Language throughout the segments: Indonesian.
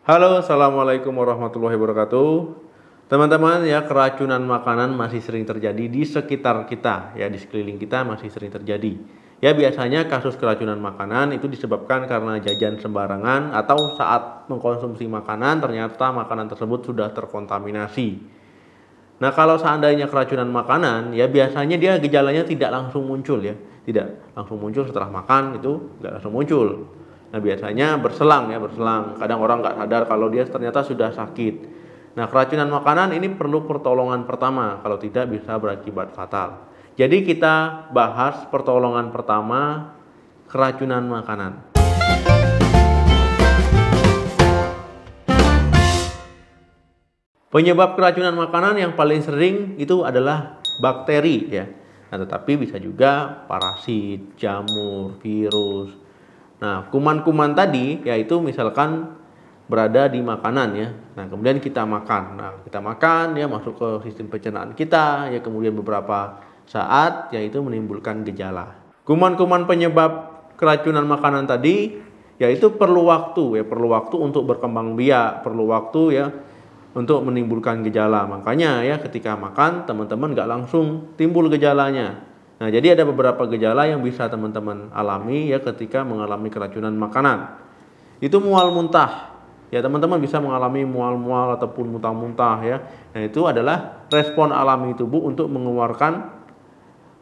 Halo, assalamualaikum warahmatullahi wabarakatuh. Teman-teman ya, keracunan makanan masih sering terjadi di sekitar kita ya, di sekeliling kita masih sering terjadi. Ya, biasanya kasus keracunan makanan itu disebabkan karena jajan sembarangan atau saat mengkonsumsi makanan ternyata makanan tersebut sudah terkontaminasi. Nah, kalau seandainya keracunan makanan, ya biasanya dia gejalanya tidak langsung muncul ya, tidak langsung muncul setelah makan itu nggak langsung muncul. Nah, biasanya berselang ya, berselang. Kadang orang nggak sadar kalau dia ternyata sudah sakit. Nah, keracunan makanan ini perlu pertolongan pertama, kalau tidak bisa berakibat fatal. Jadi kita bahas pertolongan pertama keracunan makanan. Penyebab keracunan makanan yang paling sering itu adalah bakteri ya. Nah, tetapi bisa juga parasit, jamur, virus. Nah, kuman-kuman tadi yaitu misalkan berada di makanan ya. Nah, kemudian kita makan. Nah, kita makan ya, masuk ke sistem pencernaan kita ya, kemudian beberapa saat yaitu menimbulkan gejala. Kuman-kuman penyebab keracunan makanan tadi yaitu perlu waktu ya, perlu waktu untuk berkembang biak, perlu waktu ya untuk menimbulkan gejala. Makanya ya, ketika makan teman-teman nggak langsung timbul gejalanya. Nah, jadi ada beberapa gejala yang bisa teman-teman alami ya ketika mengalami keracunan makanan. Itu mual muntah. Ya, teman-teman bisa mengalami mual-mual ataupun muntah-muntah ya. Nah, itu adalah respon alami tubuh untuk mengeluarkan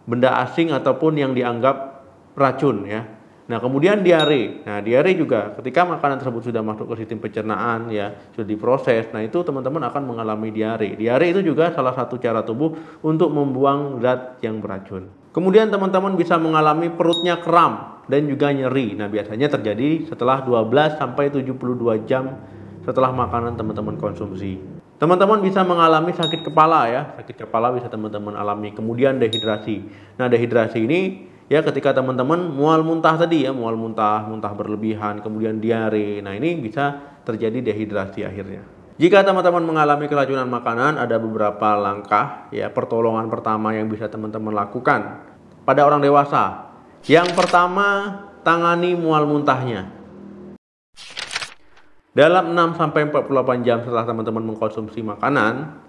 benda asing ataupun yang dianggap racun ya. Nah, kemudian diare. Nah, diare juga ketika makanan tersebut sudah masuk ke sistem pencernaan ya, sudah diproses. Nah, itu teman-teman akan mengalami diare. Diare itu juga salah satu cara tubuh untuk membuang zat yang beracun. Kemudian teman-teman bisa mengalami perutnya kram dan juga nyeri. Nah, biasanya terjadi setelah 12 sampai 72 jam setelah makanan teman-teman konsumsi. Teman-teman bisa mengalami sakit kepala ya. Sakit kepala bisa teman-teman alami. Kemudian dehidrasi. Nah, dehidrasi ini ya ketika teman-teman mual muntah tadi ya, mual muntah, muntah berlebihan, kemudian diare. Nah, ini bisa terjadi dehidrasi akhirnya. Jika teman-teman mengalami keracunan makanan, ada beberapa langkah ya, pertolongan pertama yang bisa teman-teman lakukan pada orang dewasa. Yang pertama, tangani mual muntahnya. Dalam 6 sampai 48 jam setelah teman-teman mengkonsumsi makanan,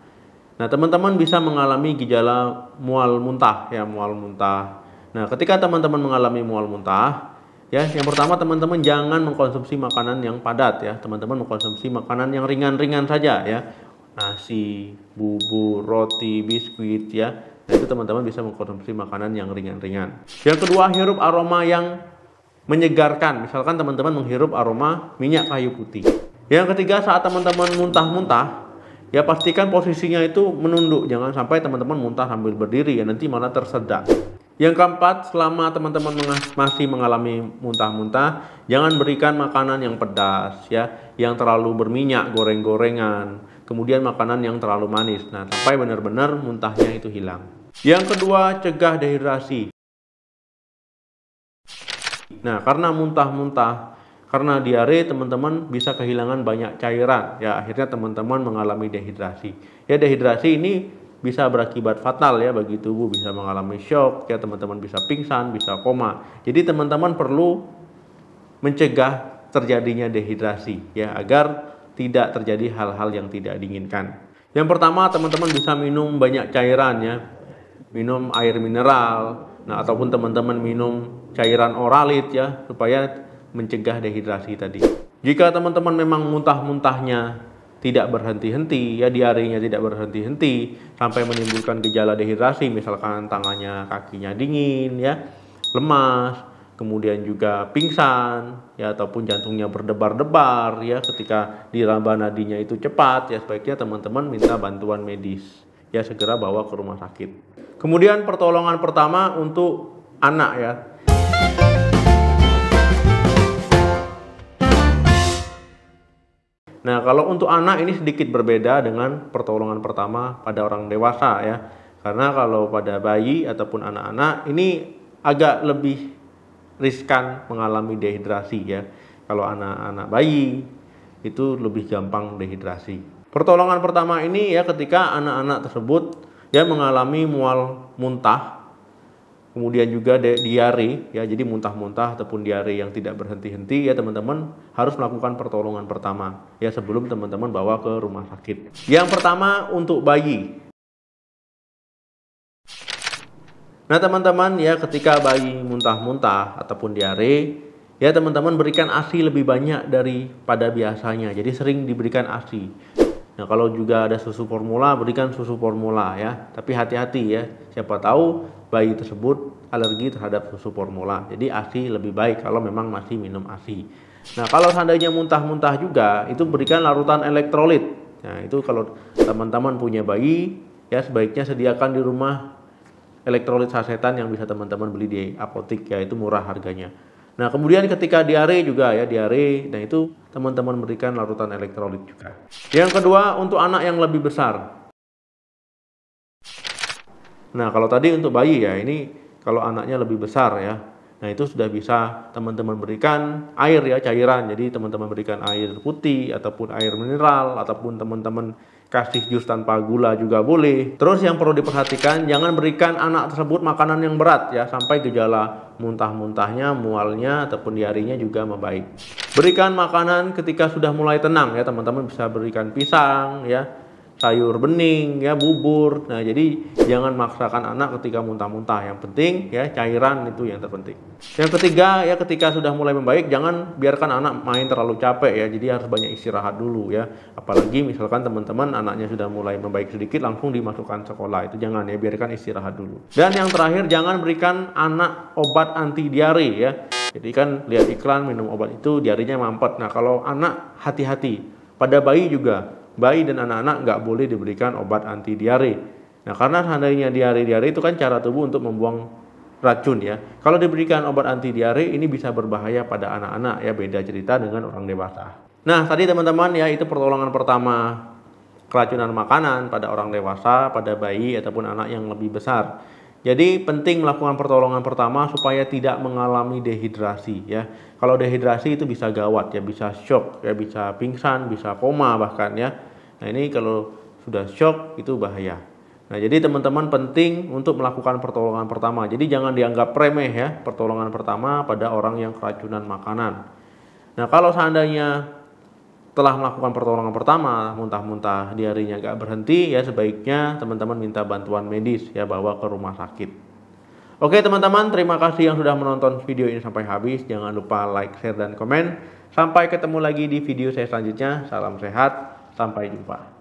nah teman-teman bisa mengalami gejala mual muntah ya, mual muntah. Nah, ketika teman-teman mengalami mual muntah, ya, yang pertama teman-teman jangan mengkonsumsi makanan yang padat ya. Teman-teman mengkonsumsi makanan yang ringan-ringan saja ya. Nasi, bubur, roti, biskuit ya. Nah, itu teman-teman bisa mengkonsumsi makanan yang ringan-ringan. Yang kedua, hirup aroma yang menyegarkan. Misalkan teman-teman menghirup aroma minyak kayu putih. Yang ketiga, saat teman-teman muntah-muntah, ya pastikan posisinya itu menunduk. Jangan sampai teman-teman muntah sambil berdiri ya, nanti malah tersedak. Yang keempat, selama teman-teman masih mengalami muntah-muntah, jangan berikan makanan yang pedas ya, yang terlalu berminyak, goreng-gorengan, kemudian makanan yang terlalu manis. Nah, sampai benar-benar muntahnya itu hilang. Yang kedua, cegah dehidrasi. Nah, karena muntah-muntah, karena diare, teman-teman bisa kehilangan banyak cairan ya, akhirnya teman-teman mengalami dehidrasi. Ya, dehidrasi ini bisa berakibat fatal ya bagi tubuh, bisa mengalami shock ya, teman-teman bisa pingsan, bisa koma. Jadi teman-teman perlu mencegah terjadinya dehidrasi ya, agar tidak terjadi hal-hal yang tidak diinginkan. Yang pertama, teman-teman bisa minum banyak cairan ya, minum air mineral, nah ataupun teman-teman minum cairan oralit ya, supaya mencegah dehidrasi tadi. Jika teman-teman memang muntah-muntahnya tidak berhenti-henti ya, diarenya tidak berhenti-henti sampai menimbulkan gejala dehidrasi, misalkan tangannya, kakinya dingin ya, lemas, kemudian juga pingsan ya, ataupun jantungnya berdebar-debar ya, ketika diraba nadinya itu cepat ya, sebaiknya teman-teman minta bantuan medis ya, segera bawa ke rumah sakit. Kemudian pertolongan pertama untuk anak ya. Nah, kalau untuk anak ini sedikit berbeda dengan pertolongan pertama pada orang dewasa ya. Karena kalau pada bayi ataupun anak-anak ini agak lebih riskan mengalami dehidrasi ya. Kalau anak-anak bayi itu lebih gampang dehidrasi. Pertolongan pertama ini ya, ketika anak-anak tersebut ya mengalami mual muntah kemudian juga diare ya, jadi muntah-muntah ataupun diare yang tidak berhenti-henti ya teman-teman harus melakukan pertolongan pertama ya sebelum teman-teman bawa ke rumah sakit. Yang pertama untuk bayi. Nah teman-teman ya, ketika bayi muntah-muntah ataupun diare ya teman-teman berikan ASI lebih banyak daripada biasanya, jadi sering diberikan ASI. Nah kalau juga ada susu formula, berikan susu formula ya, tapi hati-hati ya, siapa tahu bayi tersebut alergi terhadap susu formula, jadi ASI lebih baik kalau memang masih minum ASI. Nah kalau seandainya muntah-muntah juga, itu berikan larutan elektrolit. Nah itu kalau teman-teman punya bayi ya, sebaiknya sediakan di rumah elektrolit sasetan yang bisa teman-teman beli di apotik ya, itu murah harganya. Nah kemudian ketika diare juga ya, diare, nah itu teman-teman berikan larutan elektrolit juga. Yang kedua untuk anak yang lebih besar. Nah kalau tadi untuk bayi ya, ini kalau anaknya lebih besar ya, nah itu sudah bisa teman-teman berikan air ya, cairan. Jadi teman-teman berikan air putih ataupun air mineral, ataupun teman-teman kasih jus tanpa gula juga boleh. Terus yang perlu diperhatikan, jangan berikan anak tersebut makanan yang berat ya, sampai gejala muntah-muntahnya, mualnya ataupun diarinya juga membaik. Berikan makanan ketika sudah mulai tenang ya, teman-teman bisa berikan pisang ya, sayur bening ya, bubur. Nah jadi jangan maksakan anak ketika muntah-muntah, yang penting ya cairan itu yang terpenting. Yang ketiga ya, ketika sudah mulai membaik jangan biarkan anak main terlalu capek ya, jadi harus banyak istirahat dulu ya, apalagi misalkan teman-teman anaknya sudah mulai membaik sedikit langsung dimasukkan sekolah, itu jangan ya, biarkan istirahat dulu. Dan yang terakhir, jangan berikan anak obat anti diare ya, jadi kan lihat iklan minum obat itu diarenya mampet. Nah kalau anak hati-hati, pada bayi juga, bayi dan anak-anak nggak boleh diberikan obat anti diare. Nah karena seandainya diare itu kan cara tubuh untuk membuang racun ya. Kalau diberikan obat anti diare ini bisa berbahaya pada anak-anak ya, beda cerita dengan orang dewasa. Nah tadi teman-teman ya, itu pertolongan pertama keracunan makanan pada orang dewasa, pada bayi ataupun anak yang lebih besar. Jadi penting melakukan pertolongan pertama supaya tidak mengalami dehidrasi ya. Kalau dehidrasi itu bisa gawat ya, bisa shock ya, bisa pingsan, bisa koma bahkan ya. Nah ini kalau sudah shock itu bahaya. Nah jadi teman-teman penting untuk melakukan pertolongan pertama. Jadi jangan dianggap remeh ya, pertolongan pertama pada orang yang keracunan makanan. Nah kalau seandainya telah melakukan pertolongan pertama, muntah-muntah, diarinya gak berhenti ya, sebaiknya teman-teman minta bantuan medis ya, bawa ke rumah sakit. Oke teman-teman, terima kasih yang sudah menonton video ini sampai habis. Jangan lupa like, share, dan komen. Sampai ketemu lagi di video saya selanjutnya. Salam sehat, sampai jumpa.